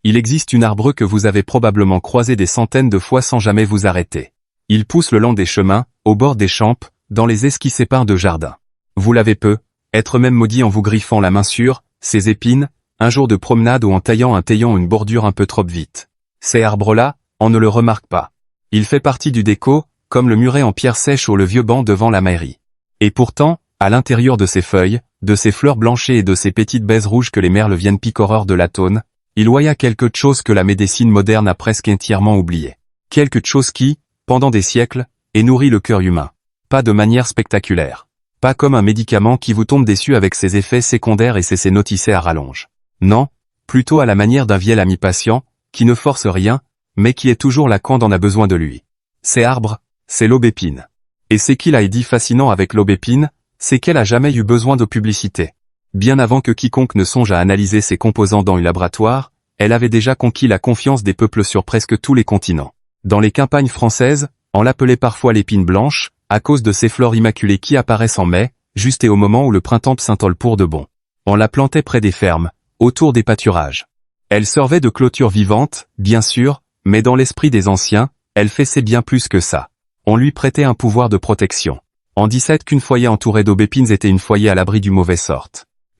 Il existe un arbre que vous avez probablement croisé des centaines de fois sans jamais vous arrêter. Il pousse le long des chemins, au bord des champs, dans les ais qui séparent de jardins. Vous l'avez peu, être même maudit en vous griffant la main sur ses épines, un jour de promenade ou en taillant une bordure un peu trop vite. Ces arbres-là, on ne le remarque pas. Il fait partie du déco, comme le muret en pierre sèche ou le vieux banc devant la mairie. Et pourtant, à l'intérieur de ses feuilles, de ses fleurs blanchées et de ces petites baises rouges que les merles viennent picoreur de l'automne, il y a quelque chose que la médecine moderne a presque entièrement oublié. Quelque chose qui, pendant des siècles, ait nourri le cœur humain. Pas de manière spectaculaire. Pas comme un médicament qui vous tombe dessus avec ses effets secondaires et ses noticés à rallonge. Non, plutôt à la manière d'un vieil ami patient, qui ne force rien, mais qui est toujours là quand on a besoin de lui. Ces arbres, c'est l'aubépine. Et c'est qu'il a dit fascinant avec l'aubépine, c'est qu'elle a jamais eu besoin de publicité. Bien avant que quiconque ne songe à analyser ses composants dans un laboratoire, elle avait déjà conquis la confiance des peuples sur presque tous les continents. Dans les campagnes françaises, on l'appelait parfois l'épine blanche, à cause de ces fleurs immaculées qui apparaissent en mai, juste et au moment où le printemps s'installe pour de bon. On la plantait près des fermes, autour des pâturages. Elle servait de clôture vivante, bien sûr, mais dans l'esprit des anciens, elle faisait bien plus que ça. On lui prêtait un pouvoir de protection. On disait qu'une foyer entourée d'aubépines était une foyer à l'abri du mauvais sort.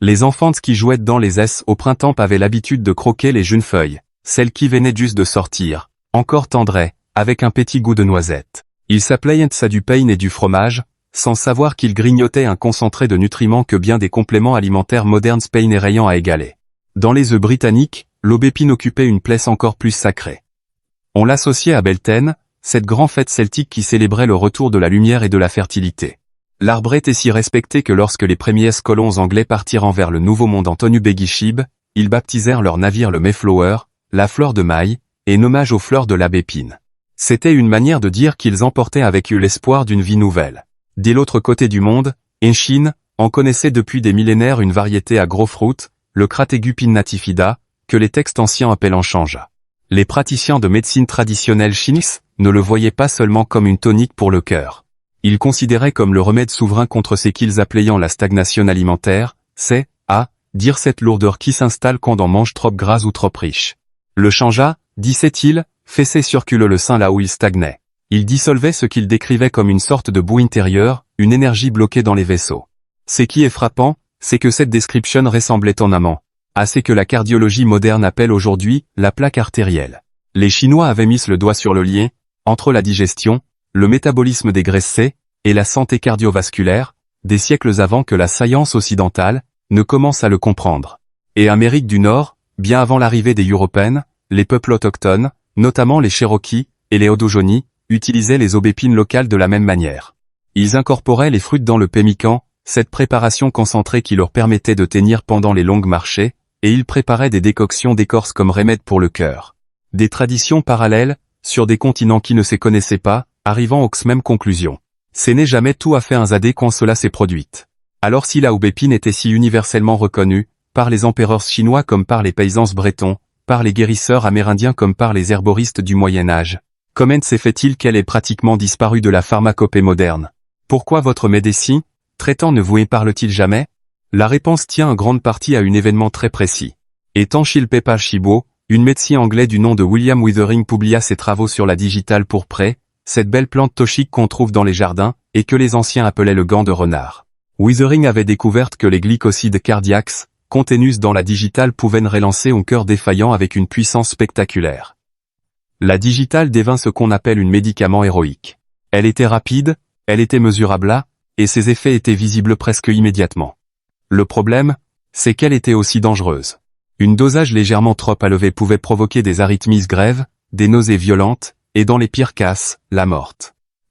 Les enfants qui jouaient dans les ais au printemps avaient l'habitude de croquer les jeunes feuilles, celles qui venaient juste de sortir, encore tendres, avec un petit goût de noisette. Ils s'appelaient ça du pain et du fromage, sans savoir qu'ils grignotaient un concentré de nutriments que bien des compléments alimentaires modernes pain et rayant à égaler. Dans les œufs britanniques, l'aubépine occupait une place encore plus sacrée. On l'associait à Beltane, cette grande fête celtique qui célébrait le retour de la lumière et de la fertilité. L'arbre était si respecté que lorsque les premiers colons anglais partirent vers le Nouveau Monde en tenue Begishib, ils baptisèrent leur navire le Mayflower, la fleur de maille, et en hommage aux fleurs de l'aubépine. C'était une manière de dire qu'ils emportaient avec eux l'espoir d'une vie nouvelle. Dès l'autre côté du monde, en Chine, on connaissait depuis des millénaires une variété à gros fruits, le Cratégupine natifida, que les textes anciens appellent en chanja. Les praticiens de médecine traditionnelle chinoise ne le voyaient pas seulement comme une tonique pour le cœur. Ils considéraient comme le remède souverain contre ce qu'ils appelaient la stagnation alimentaire, c'est, dire cette lourdeur qui s'installe quand on mange trop gras ou trop riche. Le chanja, disait-il, faisait circuler le sein là où il stagnait. Il dissolvait ce qu'il décrivait comme une sorte de boue intérieure, une énergie bloquée dans les vaisseaux. Ce qui est frappant, c'est que cette description ressemblait en amont à ce que la cardiologie moderne appelle aujourd'hui la plaque artérielle. Les Chinois avaient mis le doigt sur le lien entre la digestion, le métabolisme des graisses et la santé cardiovasculaire, des siècles avant que la science occidentale ne commence à le comprendre. Et Amérique du Nord, bien avant l'arrivée des Européens, les peuples autochtones, notamment les Cherokees et les Haudenosaunee, utilisaient les aubépines locales de la même manière. Ils incorporaient les fruits dans le pemmican, cette préparation concentrée qui leur permettait de tenir pendant les longues marchées, et ils préparaient des décoctions d'écorce comme remède pour le cœur. Des traditions parallèles, sur des continents qui ne se connaissaient pas, arrivant aux mêmes conclusions. Ce n'est jamais tout à fait un zadé quand cela s'est produite. Alors si la aubépine était si universellement reconnue, par les empereurs chinois comme par les paysans bretons, par les guérisseurs amérindiens comme par les herboristes du Moyen-Âge, comment se fait-il qu'elle ait pratiquement disparu de la pharmacopée moderne? Pourquoi votre médecin, traitant ne vous épargne-t-il jamais? La réponse tient en grande partie à un événement très précis. Étant Shilpepa Shibo, une médecin anglais du nom de William Withering publia ses travaux sur la digitale pourprée, cette belle plante toxique qu'on trouve dans les jardins, et que les anciens appelaient le gant de renard. Withering avait découvert que les glycosides cardiaques, contenus dans la digitale pouvaient relancer un cœur défaillant avec une puissance spectaculaire. La digitale devint ce qu'on appelle un médicament héroïque. Elle était rapide, elle était mesurable, et ses effets étaient visibles presque immédiatement. Le problème, c'est qu'elle était aussi dangereuse. Une dosage légèrement trop élevé pouvait provoquer des arythmies grèves, des nausées violentes, et dans les pires cas, la mort.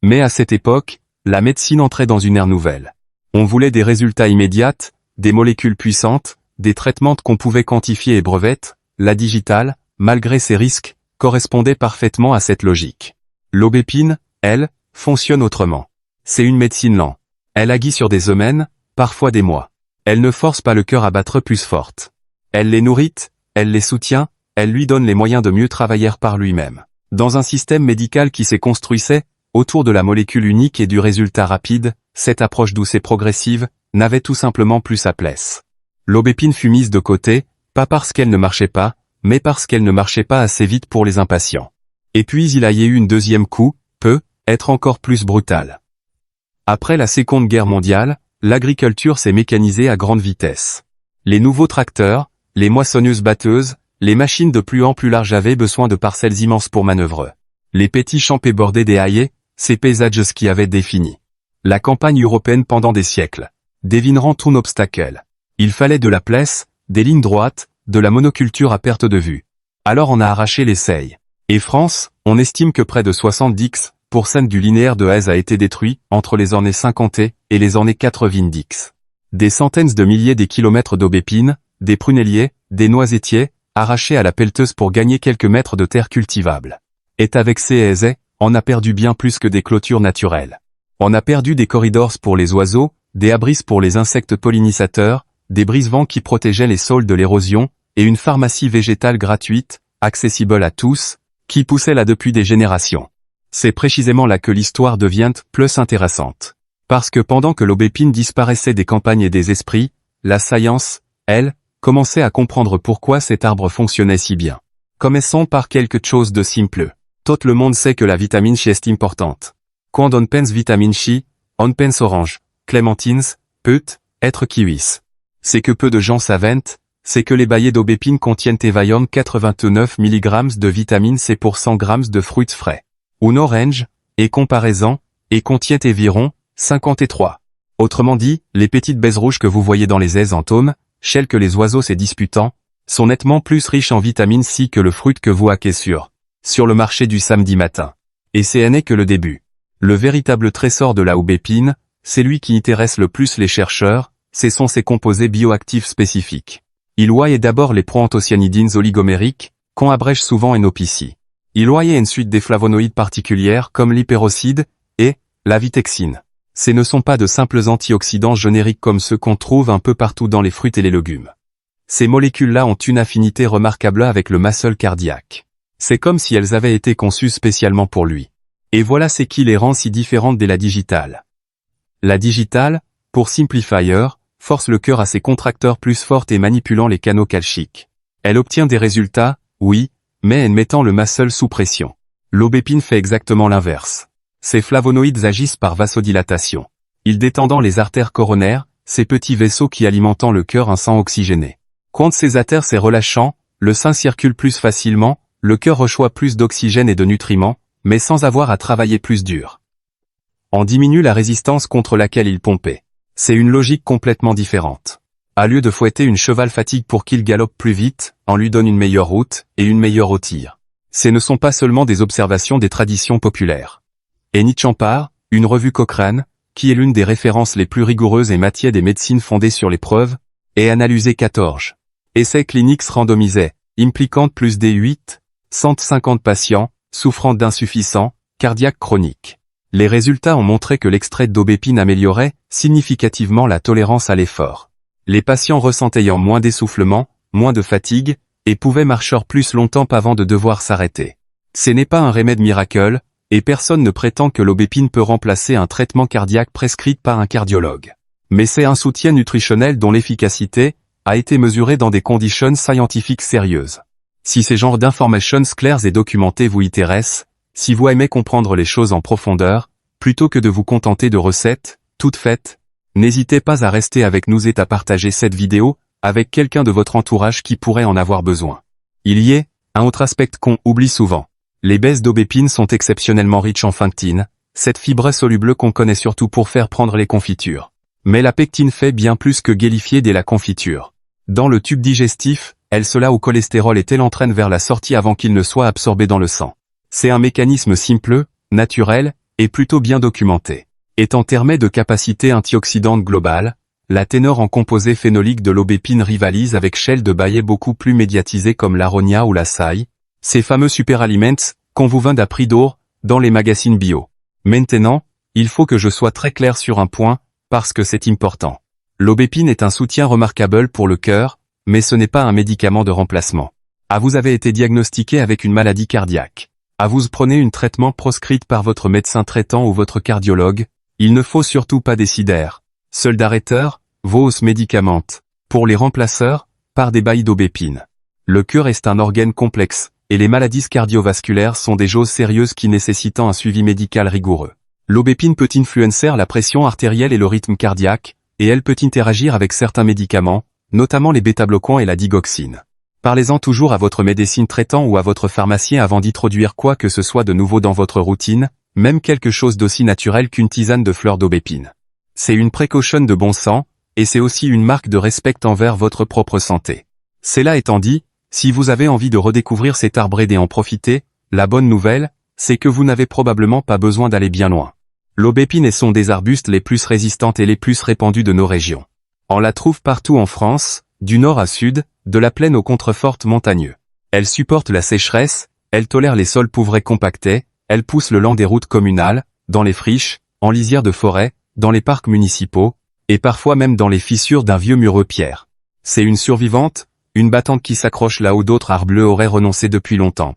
Mais à cette époque, la médecine entrait dans une ère nouvelle. On voulait des résultats immédiats, des molécules puissantes, des traitements qu'on pouvait quantifier et brevetter. La digitale, malgré ses risques, correspondait parfaitement à cette logique. L'aubépine, elle, fonctionne autrement. C'est une médecine lente. Elle agit sur des semaines, parfois des mois. Elle ne force pas le cœur à battre plus forte. Elle les nourrit, elle les soutient, elle lui donne les moyens de mieux travailler par lui-même. Dans un système médical qui s'est construisait autour de la molécule unique et du résultat rapide, cette approche douce et progressive n'avait tout simplement plus sa place. L'aubépine fut mise de côté, pas parce qu'elle ne marchait pas, mais parce qu'elle ne marchait pas assez vite pour les impatients. Et puis il y a eu une deuxième coup, peut être encore plus brutal. Après la Seconde Guerre mondiale, l'agriculture s'est mécanisée à grande vitesse. Les nouveaux tracteurs, les moissonneuses-batteuses, les machines de plus en plus large avaient besoin de parcelles immenses pour manœuvrer. Les petits champs bordés des haies, ces paysages qui avaient défini la campagne européenne pendant des siècles, devineront tout obstacle. Il fallait de la place, des lignes droites, de la monoculture à perte de vue. Alors on a arraché les seilles. Et France, on estime que près de 70% du linéaire de haies a été détruit entre les années 50 et les années 90. Des centaines de milliers de kilomètres d'aubépines, des prunelliers, des noisetiers, arrachés à la pelleteuse pour gagner quelques mètres de terre cultivable. Et avec ces haies, on a perdu bien plus que des clôtures naturelles. On a perdu des corridors pour les oiseaux, des abris pour les insectes pollinisateurs, des brise-vents qui protégeaient les sols de l'érosion, et une pharmacie végétale gratuite, accessible à tous, qui poussait là depuis des générations. C'est précisément là que l'histoire devient plus intéressante. Parce que pendant que l'aubépine disparaissait des campagnes et des esprits, la science, elle, commençait à comprendre pourquoi cet arbre fonctionnait si bien. Commençons par quelque chose de simple. Tout le monde sait que la vitamine C est importante. Quand on pense vitamine C, on pense orange, clémentines, peut être kiwis. C'est que peu de gens savent, c'est que les baillets d'aubépine contiennent environ 89 mg de vitamine C pour 100 g de fruits frais. Une orange, et comparaison, et contient environ 53. Autrement dit, les petites baies rouges que vous voyez dans les haies en tome, celles que les oiseaux se disputant, sont nettement plus riches en vitamine C que le fruit que vous haquez sur le marché du samedi matin. Et ce n'est que le début. Le véritable trésor de la aubépine, c'est lui qui intéresse le plus les chercheurs, ce sont ses composés bioactifs spécifiques. Il y a d'abord les proanthocyanidines oligomériques, qu'on abrège souvent en OPC. Il y a ensuite des flavonoïdes particulières comme l'hyperocide et la vitexine. Ce ne sont pas de simples antioxydants génériques comme ceux qu'on trouve un peu partout dans les fruits et les légumes. Ces molécules-là ont une affinité remarquable avec le muscle cardiaque. C'est comme si elles avaient été conçues spécialement pour lui. Et voilà ce qui les rend si différentes de la digitale. La digitale, pour simplifier, force le cœur à ses contracteurs plus forts et manipulant les canaux calciques. Elle obtient des résultats, oui, mais en mettant le muscle sous pression. L'aubépine fait exactement l'inverse. Ces flavonoïdes agissent par vasodilatation. Ils détendant les artères coronaires, ces petits vaisseaux qui alimentent le cœur un sang oxygéné. Quand ces artères se relâchant, le sang circule plus facilement, le cœur reçoit plus d'oxygène et de nutriments, mais sans avoir à travailler plus dur. On diminue la résistance contre laquelle il pompait. C'est une logique complètement différente. À lieu de fouetter une cheval fatigue pour qu'il galope plus vite, on lui donne une meilleure route et une meilleure au tir. Ce ne sont pas seulement des observations des traditions populaires. Et Champard, une revue Cochrane, qui est l'une des références les plus rigoureuses et matières des médecines fondées sur les preuves, et analysé 14 essais cliniques randomisés, impliquant plus des 150 patients, souffrant d'insuffisance cardiaque chronique. Les résultats ont montré que l'extrait d'aubépine améliorait significativement la tolérance à l'effort. Les patients ressentaient moins d'essoufflement, moins de fatigue, et pouvaient marcher plus longtemps avant de devoir s'arrêter. Ce n'est pas un remède miracle, et personne ne prétend que l'aubépine peut remplacer un traitement cardiaque prescrit par un cardiologue. Mais c'est un soutien nutritionnel dont l'efficacité a été mesurée dans des conditions scientifiques sérieuses. Si ces genres d'informations claires et documentées vous intéressent, si vous aimez comprendre les choses en profondeur, plutôt que de vous contenter de recettes, toutes faites, n'hésitez pas à rester avec nous et à partager cette vidéo avec quelqu'un de votre entourage qui pourrait en avoir besoin. Il y a un autre aspect qu'on oublie souvent. Les baies d'aubépine sont exceptionnellement riches en pectine, cette fibre soluble qu'on connaît surtout pour faire prendre les confitures. Mais la pectine fait bien plus que gélifier dès la confiture. Dans le tube digestif, elle se la au cholestérol et elle entraîne vers la sortie avant qu'il ne soit absorbé dans le sang. C'est un mécanisme simple, naturel, et plutôt bien documenté. Et en termes de capacité antioxydante globale, la ténor en composé phénolique de l'aubépine rivalise avec celle de baillets beaucoup plus médiatisés comme l'aronia ou la saille, ces fameux superaliments qu'on vous vend à prix d'or dans les magazines bio. Maintenant, il faut que je sois très clair sur un point, parce que c'est important. L'aubépine est un soutien remarquable pour le cœur, mais ce n'est pas un médicament de remplacement. Vous avez été diagnostiqué avec une maladie cardiaque. Vous prenez un traitement proscrit par votre médecin traitant ou votre cardiologue, il ne faut surtout pas décider. Seul d'arrêteur, vos médicaments. Pour les remplaceurs, par des bailles d'aubépine. Le cœur est un organe complexe, et les maladies cardiovasculaires sont des choses sérieuses qui nécessitent un suivi médical rigoureux. L'aubépine peut influencer la pression artérielle et le rythme cardiaque, et elle peut interagir avec certains médicaments, notamment les bêta-bloquants et la digoxine. Parlez-en toujours à votre médecin traitant ou à votre pharmacien avant d'introduire quoi que ce soit de nouveau dans votre routine, même quelque chose d'aussi naturel qu'une tisane de fleurs d'aubépine. C'est une précaution de bon sens, et c'est aussi une marque de respect envers votre propre santé. Cela étant dit, si vous avez envie de redécouvrir cet arbre et d'en profiter, la bonne nouvelle, c'est que vous n'avez probablement pas besoin d'aller bien loin. L'aubépine sont des arbustes les plus résistantes et les plus répandus de nos régions. On la trouve partout en France, du nord à sud, de la plaine aux contreforts montagneux. Elle supporte la sécheresse, elle tolère les sols pauvres et compactés, elle pousse le long des routes communales, dans les friches, en lisière de forêt, dans les parcs municipaux, et parfois même dans les fissures d'un vieux mureux pierre. C'est une survivante, une battante qui s'accroche là où d'autres arbres auraient renoncé depuis longtemps.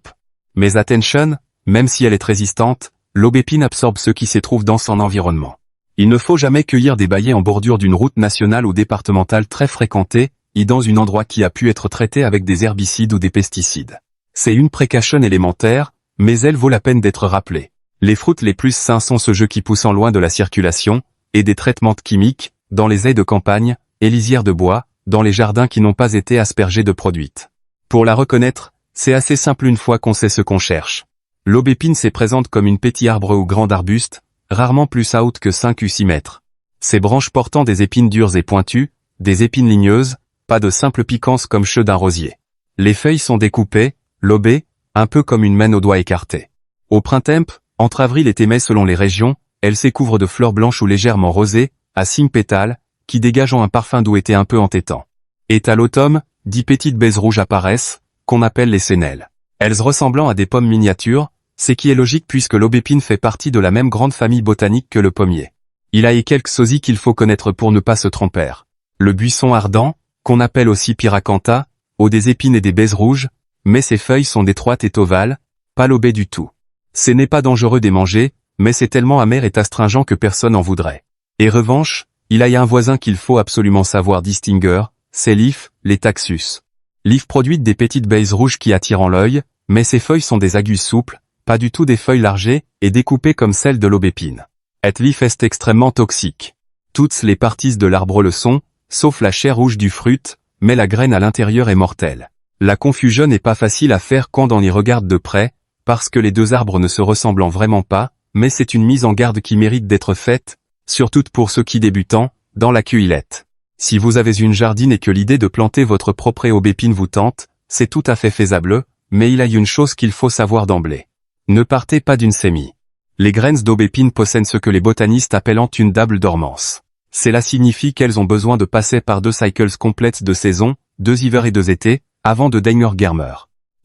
Mais attention, même si elle est résistante, l'aubépine absorbe ce qui s'y trouve dans son environnement. Il ne faut jamais cueillir des baillets en bordure d'une route nationale ou départementale très fréquentée, et dans un endroit qui a pu être traité avec des herbicides ou des pesticides. C'est une précaution élémentaire, mais elle vaut la peine d'être rappelée. Les fruits les plus sains sont ceux qui poussent en loin de la circulation, et des traitements chimiques, dans les haies de campagne, et lisières de bois, dans les jardins qui n'ont pas été aspergés de produits. Pour la reconnaître, c'est assez simple une fois qu'on sait ce qu'on cherche. L'aubépine se présente comme une petit arbre ou grand arbuste, rarement plus haute que 5 ou 6 mètres. Ses branches portant des épines dures et pointues, des épines ligneuses, pas de simple piquance comme ceux d'un rosier. Les feuilles sont découpées, lobées, un peu comme une main aux doigts écartés. Au printemps, entre avril et mai selon les régions, elle se couvre de fleurs blanches ou légèrement rosées, à 5 pétales, qui dégagent un parfum doux été un peu entêtant. Et à l'automne, 10 petites baies rouges apparaissent, qu'on appelle les sénelles. Elles ressemblant à des pommes miniatures, ce qui est logique puisque l'aubépine fait partie de la même grande famille botanique que le pommier. Il a et quelques sosies qu'il faut connaître pour ne pas se tromper. Le buisson ardent, qu'on appelle aussi pyracantha, aux des épines et des baies rouges, mais ses feuilles sont étroites et ovales, pas lobées du tout. Ce n'est pas dangereux d'y manger, mais c'est tellement amer et astringent que personne en voudrait. Et revanche, il y a un voisin qu'il faut absolument savoir distinguer, c'est l'if, les taxus. L'if produit des petites baies rouges qui attirent l'œil, mais ses feuilles sont des aiguilles souples, pas du tout des feuilles largées, et découpées comme celles de l'aubépine. Et l'if est extrêmement toxique. Toutes les parties de l'arbre le sont, sauf la chair rouge du fruit, mais la graine à l'intérieur est mortelle. La confusion n'est pas facile à faire quand on y regarde de près, parce que les deux arbres ne se ressemblent vraiment pas, mais c'est une mise en garde qui mérite d'être faite, surtout pour ceux qui débutent, dans la cueillette. Si vous avez une jardine et que l'idée de planter votre propre aubépine vous tente, c'est tout à fait faisable, mais il y a une chose qu'il faut savoir d'emblée. Ne partez pas d'une sémie. Les graines d'aubépine possèdent ce que les botanistes appellent une double dormance. Cela signifie qu'elles ont besoin de passer par 2 cycles complètes de saison, 2 hivers et 2 étés, avant de devenir germer.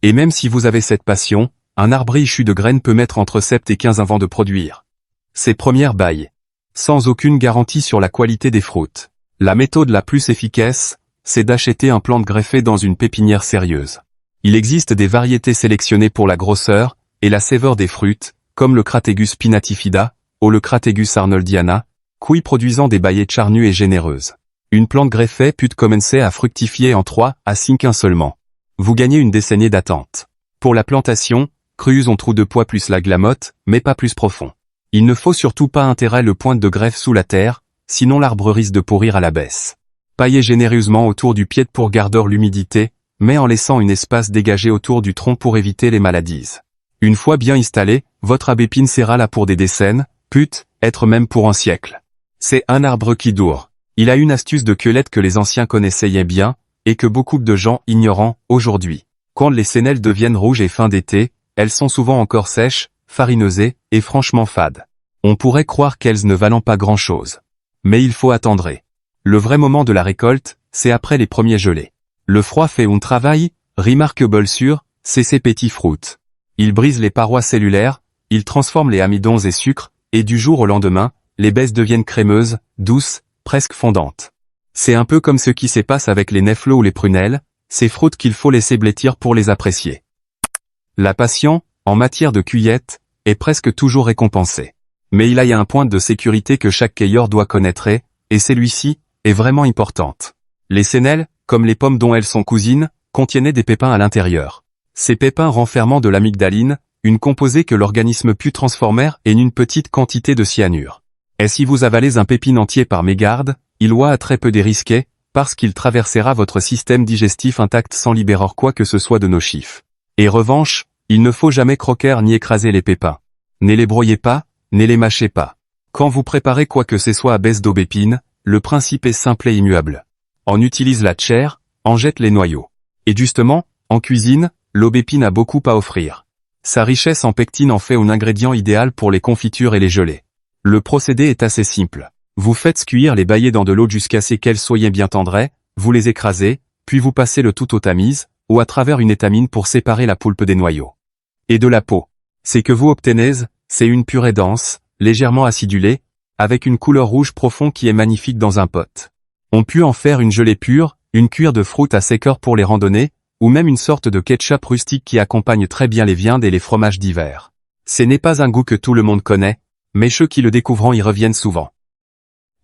Et même si vous avez cette passion, un arbre issu de graines peut mettre entre 7 et 15 avant de produire ses premières bailles. Sans aucune garantie sur la qualité des fruits. La méthode la plus efficace, c'est d'acheter un plant greffé dans une pépinière sérieuse. Il existe des variétés sélectionnées pour la grosseur et la saveur des fruits, comme le Crategus pinnatifida, ou le Crategus arnoldiana, qui produisant des baillets charnues et généreuses. Une plante greffée peut commencer à fructifier en 3 à 5 ans seulement. Vous gagnez une décennie d'attente. Pour la plantation, creuse on trou de poids plus la glamotte, mais pas plus profond. Il ne faut surtout pas enterrer le point de greffe sous la terre, sinon l'arbre risque de pourrir à la baisse. Paillez généreusement autour du pied pour garder l'humidité, mais en laissant un espace dégagé autour du tronc pour éviter les maladies. Une fois bien installé, votre aubépine sera là pour des décennies, peut être même pour un siècle. C'est un arbre qui dure. Il a une astuce de cueillette que les anciens connaissaient bien, et que beaucoup de gens ignorent aujourd'hui. Quand les sénelles deviennent rouges et fin d'été, elles sont souvent encore sèches, farineuses et franchement fades. On pourrait croire qu'elles ne valent pas grand-chose. Mais il faut attendre. Le vrai moment de la récolte, c'est après les premiers gelées. Le froid fait un travail, remarquable sur, ces petits fruits. Il brise les parois cellulaires, il transforme les amidons et sucres, et du jour au lendemain, les baies deviennent crémeuses, douces, presque fondantes. C'est un peu comme ce qui se passe avec les nèfles ou les prunelles, ces fruits qu'il faut laisser blêtir pour les apprécier. La passion, en matière de cueillette, est presque toujours récompensée. Mais il y a un point de sécurité que chaque cueilleur doit connaître et celui-ci, est vraiment importante. Les sénelles, comme les pommes dont elles sont cousines, contenaient des pépins à l'intérieur. Ces pépins renfermant de l'amygdaline, une composée que l'organisme put transformer en une petite quantité de cyanure. Et si vous avalez un pépine entier par mégarde, il à très peu dérisqué, parce qu'il traversera votre système digestif intact sans libérer quoi que ce soit de nocif. Et revanche, il ne faut jamais croquer ni écraser les pépins. Ne les broyez pas, ne les mâchez pas. Quand vous préparez quoi que ce soit à base d'aubépine, le principe est simple et immuable. On utilise la chair, on jette les noyaux. Et justement, en cuisine, l'aubépine a beaucoup à offrir. Sa richesse en pectine en fait un ingrédient idéal pour les confitures et les gelées. Le procédé est assez simple. Vous faites cuire les baillets dans de l'eau jusqu'à ce qu'elles soient bien tendres, vous les écrasez, puis vous passez le tout au tamise, ou à travers une étamine pour séparer la poulpe des noyaux. Et de la peau. C'est que vous obtenez, c'est une purée dense, légèrement acidulée, avec une couleur rouge profond qui est magnifique dans un pot. On peut en faire une gelée pure, une cuire de fruits à sécheur pour les randonnées, ou même une sorte de ketchup rustique qui accompagne très bien les viandes et les fromages d'hiver. Ce n'est pas un goût que tout le monde connaît, mais ceux qui le découvrent y reviennent souvent.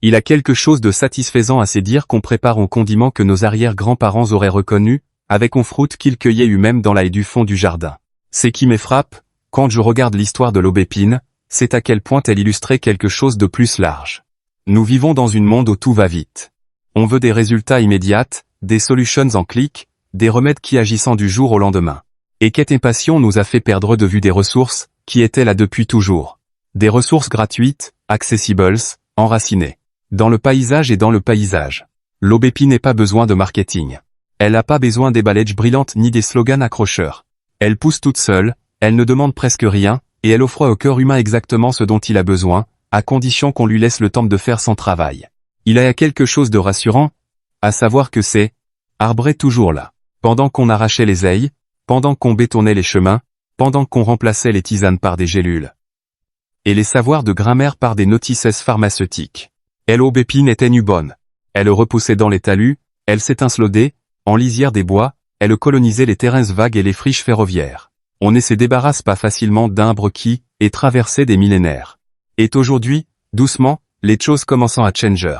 Il a quelque chose de satisfaisant à se dire qu'on prépare un condiment que nos arrière-grands-parents auraient reconnu, avec un fruit qu'ils cueillaient eux-mêmes dans la haie du fond du jardin. Ce qui me frappe, quand je regarde l'histoire de l'aubépine, c'est à quel point elle illustrait quelque chose de plus large. Nous vivons dans un monde où tout va vite. On veut des résultats immédiats, des solutions en clic, des remèdes qui agissant du jour au lendemain. Et cette impatience nous a fait perdre de vue des ressources, qui étaient là depuis toujours. Des ressources gratuites, accessibles, enracinées. Dans le paysage et dans le paysage. L'aubépine n'a pas besoin de marketing. Elle n'a pas besoin d'éballages brillantes ni des slogans accrocheurs. Elle pousse toute seule, elle ne demande presque rien, et elle offre au cœur humain exactement ce dont il a besoin, à condition qu'on lui laisse le temps de faire son travail. Il a quelque chose de rassurant, à savoir que c'est arbre est toujours là. Pendant qu'on arrachait les ailes, pendant qu'on bétonnait les chemins, pendant qu'on remplaçait les tisanes par des gélules. Et les savoirs de grammaire par des notices pharmaceutiques. L'aubépine était nu bonne. Elle repoussait dans les talus, elle s'étincelait, en lisière des bois, elle colonisait les terrains vagues et les friches ferroviaires. On ne se débarrasse pas facilement d'arbres qui, et traversé des millénaires. Et aujourd'hui, doucement, les choses commençant à changer.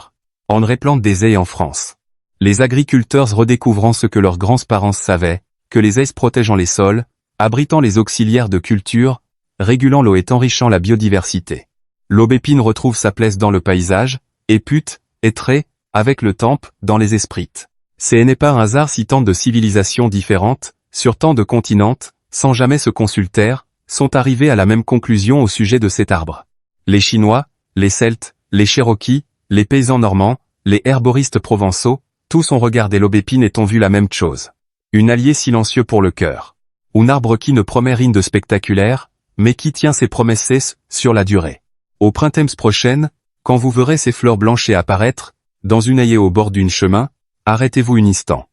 On replante des haies en France. Les agriculteurs redécouvrant ce que leurs grands-parents savaient, que les haies protégeant les sols, abritant les auxiliaires de culture, régulant l'eau et enrichant la biodiversité. L'aubépine retrouve sa place dans le paysage, et pute, et trait, avec le temps, dans les esprits. Ce n'est pas un hasard si tant de civilisations différentes, sur tant de continents, sans jamais se consulter, sont arrivés à la même conclusion au sujet de cet arbre. Les Chinois, les Celtes, les Cherokees, les paysans normands, les herboristes provençaux, tous ont regardé l'aubépine et ont vu la même chose. Un allié silencieux pour le cœur. Un arbre qui ne promet rien de spectaculaire, mais qui tient ses promesses sur la durée. Au printemps prochain, quand vous verrez ces fleurs blanches apparaître, dans une haie au bord d'un chemin, arrêtez-vous un instant.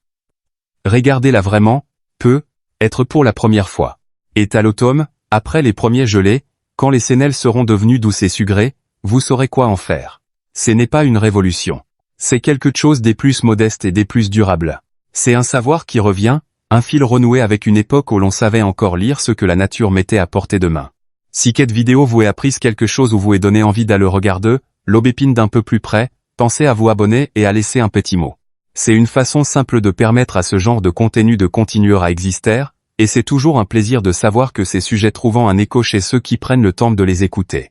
Regardez-la vraiment, peut être pour la première fois. Et à l'automne, après les premiers gelées, quand les sénelles seront devenues douces et sucrées, vous saurez quoi en faire. Ce n'est pas une révolution. C'est quelque chose des plus modestes et des plus durables. C'est un savoir qui revient, un fil renoué avec une époque où l'on savait encore lire ce que la nature mettait à portée de main. Si cette vidéo vous a appris quelque chose ou vous a donné envie d'aller regarder, l'aubépine d'un peu plus près, pensez à vous abonner et à laisser un petit mot. C'est une façon simple de permettre à ce genre de contenu de continuer à exister, et c'est toujours un plaisir de savoir que ces sujets trouvent un écho chez ceux qui prennent le temps de les écouter.